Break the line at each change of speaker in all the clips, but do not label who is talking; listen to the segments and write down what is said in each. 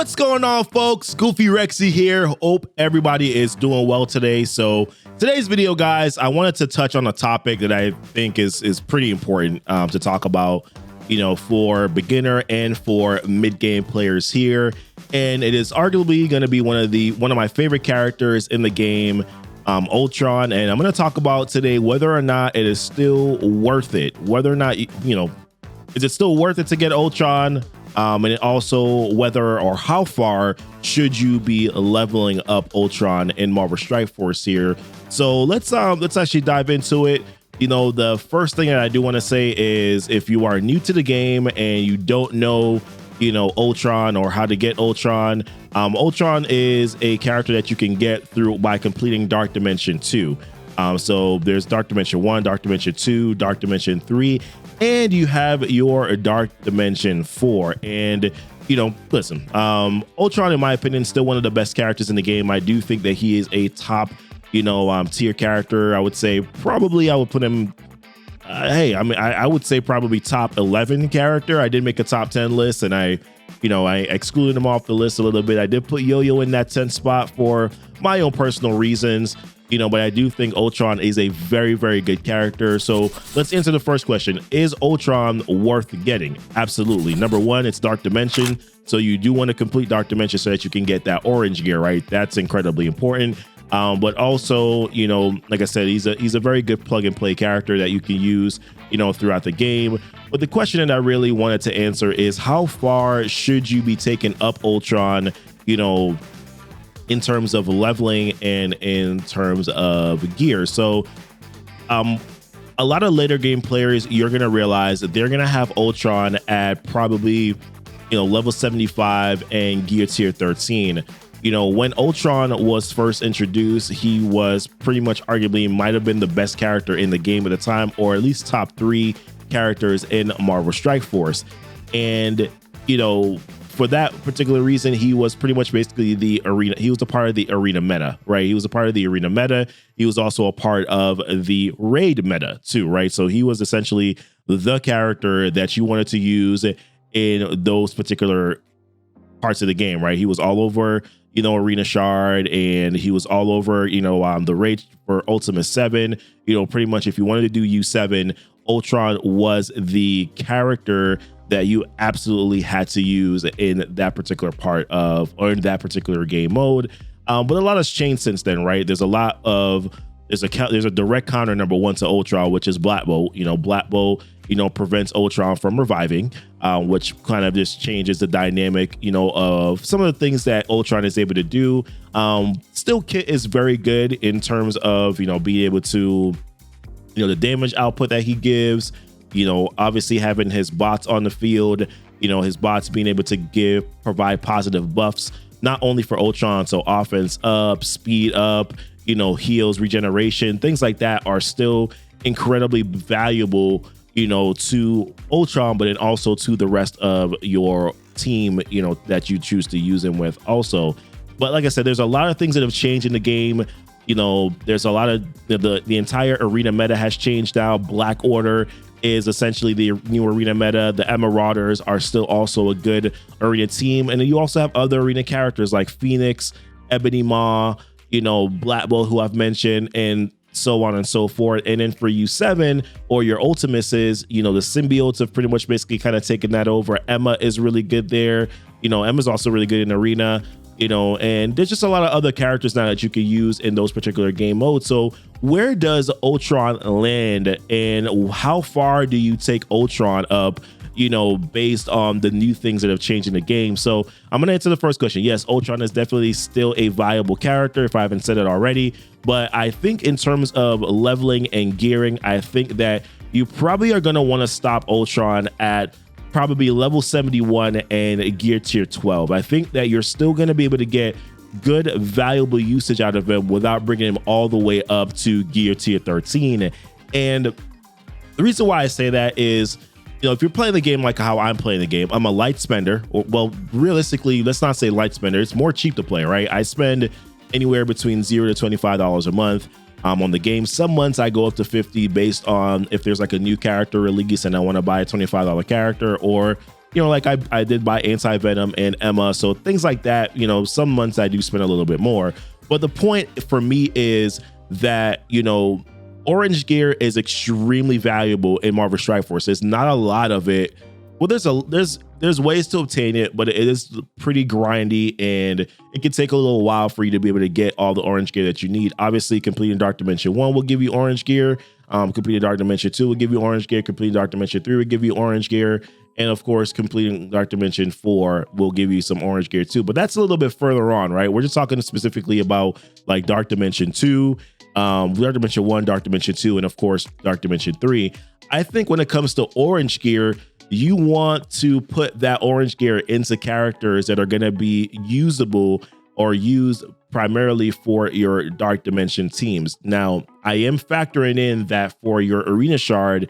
What's going on, folks? GoofyRhexxi here. Hope everybody is doing well today. So today's video, guys, I wanted to touch on a topic that I think is pretty important to talk about, you know, for beginner and for mid-game players here. And it is arguably going to be one of my favorite characters in the game, Ultron. And I'm going to talk about today whether or not it is still worth it, whether or not, you know, is it still worth it to get Ultron? And also whether or how far should you be leveling up Ultron in Marvel Strike Force here. So let's actually dive into it. You know, the first thing that I do want to say is if you are new to the game and you don't know, you know, Ultron or how to get Ultron, Ultron is a character that you can get through by completing Dark Dimension 2. So there's Dark Dimension 1, Dark Dimension 2, Dark Dimension 3, and you have your Dark Dimension 4. And, you know, listen, Ultron, in my opinion, is still one of the best characters in the game. I do think that he is a top, you know, tier character. I would say probably I would put him, I would say probably top 11 character. I did make a top 10 list and I excluded him off the list a little bit. I did put Yo-Yo in that 10th spot for my own personal reasons. You know, but I do think Ultron is a very, very good character. So let's answer the first question. Is Ultron worth getting? Absolutely. Number one, it's Dark Dimension. So you do want to complete Dark Dimension so that you can get that orange gear, right? That's incredibly important. But also, you know, like I said, he's a very good plug and play character that you can use, you know, throughout the game. But the question that I really wanted to answer is how far should you be taking up Ultron, you know, in terms of leveling and in terms of gear. So a lot of later game players, you're going to realize that they're going to have Ultron at probably, you know, level 75 and gear tier 13. You know, when Ultron was first introduced, he was pretty much arguably might have been the best character in the game at the time, or at least top 3 characters in Marvel Strike Force. And, you know, for that particular reason, he was pretty much basically the arena. He was a part of the arena meta, right? He was a part of the arena meta. He was also a part of the raid meta too, right? So he was essentially the character that you wanted to use in those particular parts of the game, right? He was all over, you know, Arena Shard, and he was all over, you know, the raid for Ultimate 7. You know, pretty much if you wanted to do U7, Ultron was the character that you absolutely had to use in that particular part of, or in that particular game mode. But a lot has changed since then, right? There's a direct counter, number one, to Ultron, which is Black Bolt. You know, Black Bolt, you know, prevents Ultron from reviving, which kind of just changes the dynamic, you know, of some of the things that Ultron is able to do. Still, Kit is very good in terms of, you know, being able to, you know, the damage output that he gives. You know, obviously having his bots on the field, you know, his bots being able to provide positive buffs, not only for Ultron, so offense up, speed up, you know, heals, regeneration, things like that are still incredibly valuable, you know, to Ultron, but then also to the rest of your team, you know, that you choose to use him with also. But like I said, there's a lot of things that have changed in the game. You know, there's a lot of the entire arena meta has changed now. Black Order is essentially the new arena meta. The Marauders are still also a good arena team. And then you also have other arena characters like Phoenix, Ebony Maw, you know, Black Bolt, who I've mentioned, and so on and so forth. And then for U7 or your Ultimates, you know, the symbiotes have pretty much basically kind of taken that over. Emma is really good there. You know, Emma's also really good in arena. You know, and there's just a lot of other characters now that you can use in those particular game modes. So where does Ultron land and how far do you take Ultron up, you know, based on the new things that have changed in the game? So I'm going to answer the first question. Yes, Ultron is definitely still a viable character if I haven't said it already. But I think in terms of leveling and gearing, I think that you probably are going to want to stop Ultron at probably level 71 and gear tier 12. I think that you're still going to be able to get good, valuable usage out of him without bringing him all the way up to gear tier 13. And the reason why I say that is, you know, if you're playing the game like how I'm playing the game, I'm a light spender. Well, realistically, let's not say light spender. It's more cheap to play, right? I spend anywhere between $0 to $25 a month on the game. Some months I go up to 50 based on if there's like a new character release and I want to buy a $25 character, or like I did buy Anti-Venom and Emma. So things like that, some months I do spend a little bit more. But the point for me is that, orange gear is extremely valuable in Marvel Strike Force. There's not a lot of it. Well, there's ways to obtain it, but it is pretty grindy, and it can take a little while for you to be able to get all the orange gear that you need. Obviously, completing Dark Dimension 1 will give you orange gear. Completing Dark Dimension 2 will give you orange gear. Completing Dark Dimension 3 will give you orange gear. And of course, completing Dark Dimension 4 will give you some orange gear too. But that's a little bit further on, right? We're just talking specifically about like Dark Dimension 2, Dark Dimension 1, Dark Dimension 2, and of course, Dark Dimension 3. I think when it comes to orange gear, you want to put that orange gear into characters that are going to be usable or used primarily for your Dark Dimension teams. Now, I am factoring in that for your Arena Shard,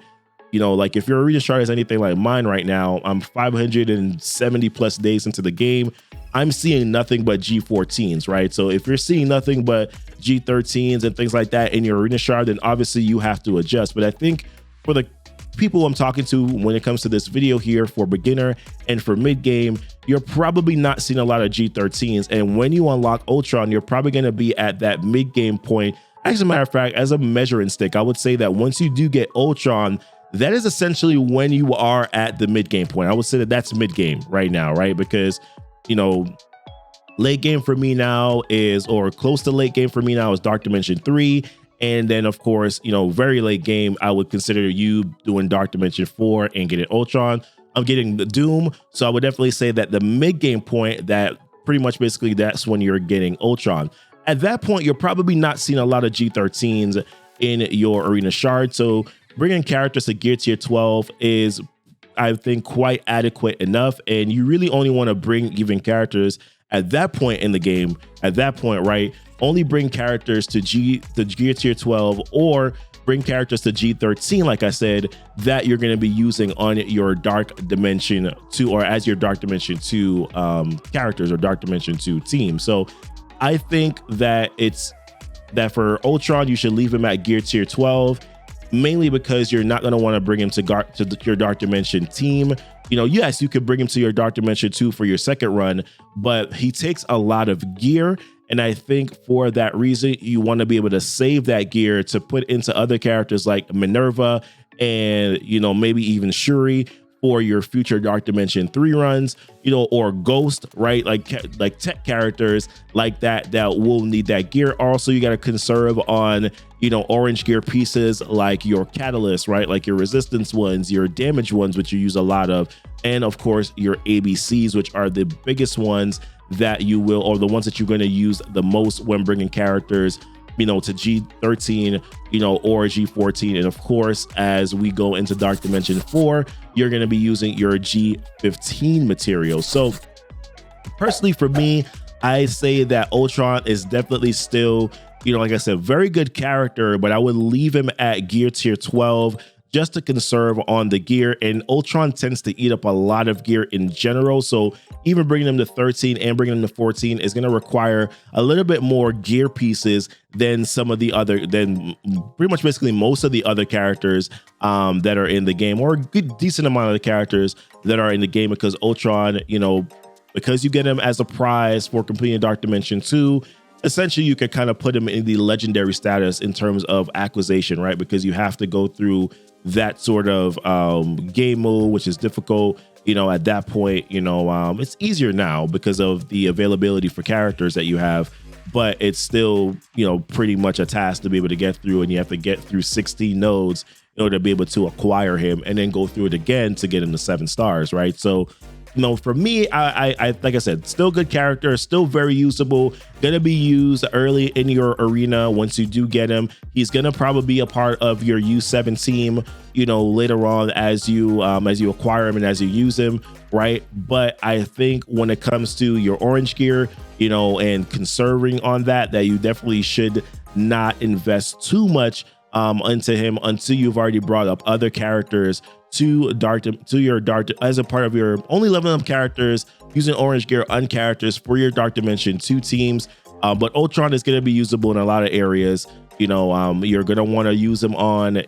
like if your Arena Shard is anything like mine right now, I'm 570 plus days into the game. I'm seeing nothing but G14s, right? So if you're seeing nothing but G13s and things like that in your Arena Shard, then obviously you have to adjust. But I think for the people I'm talking to when it comes to this video here, for beginner and for mid game, you're probably not seeing a lot of G13s. And when you unlock Ultron, you're probably going to be at that mid game point. As a matter of fact, as a measuring stick, I would say that once you do get Ultron, that is essentially when you are at the mid game point. I would say that that's mid game right now, right? Because, late game for me now is, or close to late game for me now is Dark Dimension 3. And then, of course, very late game, I would consider you doing Dark Dimension 4 and getting Ultron. I'm getting the Doom. So I would definitely say that the mid game point, that pretty much basically that's when you're getting Ultron. At that point, you're probably not seeing a lot of G13s in your Arena Shard. So bringing characters to Gear Tier 12 is, I think, quite adequate enough. And you really only want to bring even characters at that point in the game, at that point, right? Only bring characters to Gear Tier 12, or bring characters to G13, like I said, that you're going to be using on your Dark Dimension 2, or as your Dark Dimension 2 characters or Dark Dimension 2 team. So I think that for Ultron, you should leave him at Gear Tier 12. Mainly because you're not going to want to bring him to your Dark Dimension team. Yes, you could bring him to your Dark Dimension 2 for your second run, but he takes a lot of gear. And I think for that reason, you want to be able to save that gear to put into other characters like Minerva and, maybe even Shuri for your future Dark Dimension 3 runs, or Ghost, right? Like tech characters like that will need that gear. Also, you got to conserve on, orange gear pieces like your Catalyst, right? Like your Resistance ones, your Damage ones, which you use a lot of. And of course, your ABCs, which are the biggest ones that you will, or the ones that you're going to use the most when bringing characters to G13, or G14. And of course, as we go into Dark Dimension 4, you're going to be using your G15 material. So personally, for me, I say that Ultron is definitely still, like I said, very good character, but I would leave him at Gear Tier 12 just to conserve on the gear. And Ultron tends to eat up a lot of gear in general. So even bringing him to 13 and bringing him to 14 is going to require a little bit more gear pieces than than pretty much basically most of the other characters that are in the game, or a good decent amount of the characters that are in the game, because Ultron, because you get him as a prize for completing Dark Dimension 2, essentially you could kind of put him in the legendary status in terms of acquisition, right? Because you have to go through that sort of game mode, which is difficult. At that point, it's easier now because of the availability for characters that you have, but it's still, pretty much a task to be able to get through, and you have to get through 16 nodes in order to be able to acquire him, and then go through it again to get him to 7 stars, right? So, for me, I like I said, still good character, still very usable, gonna be used early in your arena. Once you do get him, he's gonna probably be a part of your U7 team, later on as you acquire him and as you use him, right? But I think when it comes to your orange gear, and conserving on that you definitely should not invest too much into him until you've already brought up other characters to your dark as a part of your only leveling up characters using orange gear on characters for your Dark Dimension 2 teams. But Ultron is going to be usable in a lot of areas. You're going to want to use him on,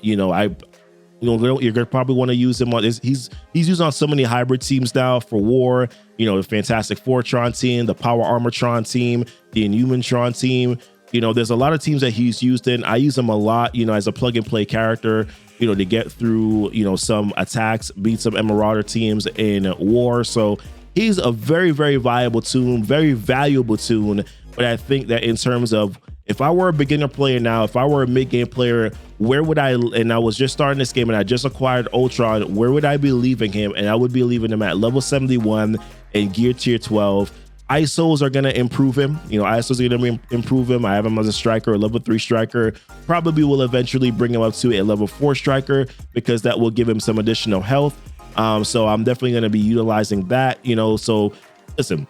you're gonna probably want to use him on this. He's used on so many hybrid teams now for war. The Fantastic Four-tron team, the Power Armor-tron team, the Inhuman-tron team. There's a lot of teams that he's used in. I use him a lot, as a plug-and-play character, to get through, some attacks, beat some Marauder teams in war. So he's a very, very viable toon, very valuable toon. But I think that in terms of, if I were a beginner player now, if I were a mid-game player, where would and I was just starting this game and I just acquired Ultron, where would I be leaving him? And I would be leaving him at level 71 and gear tier 12. ISOs are going to improve him. ISOs are going to improve him. I have him as a striker, a level 3 striker. Probably will eventually bring him up to a level 4 striker because that will give him some additional health. So I'm definitely going to be utilizing that, So listen,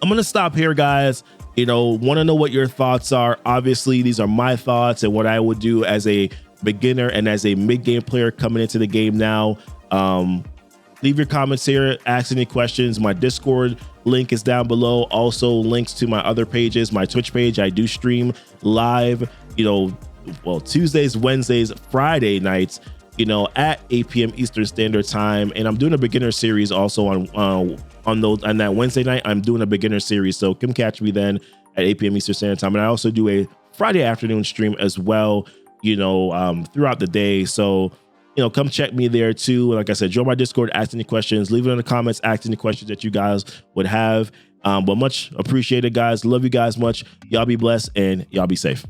I'm going to stop here, guys. Want to know what your thoughts are. Obviously, these are my thoughts and what I would do as a beginner and as a mid-game player coming into the game now. Leave your comments here, ask any questions. My Discord link is down below. Also links to my other pages, my Twitch page. I do stream live, Tuesdays, Wednesdays, Friday nights, at 8 p.m. Eastern Standard Time. And I'm doing a beginner series also on that Wednesday night. I'm doing a beginner series. So come catch me then at 8 p.m. Eastern Standard Time. And I also do a Friday afternoon stream as well, throughout the day. So, come check me there too. Like I said, join my Discord, ask any questions, leave it in the comments, ask any questions that you guys would have. But much appreciated, guys. Love you guys much. Y'all be blessed and y'all be safe.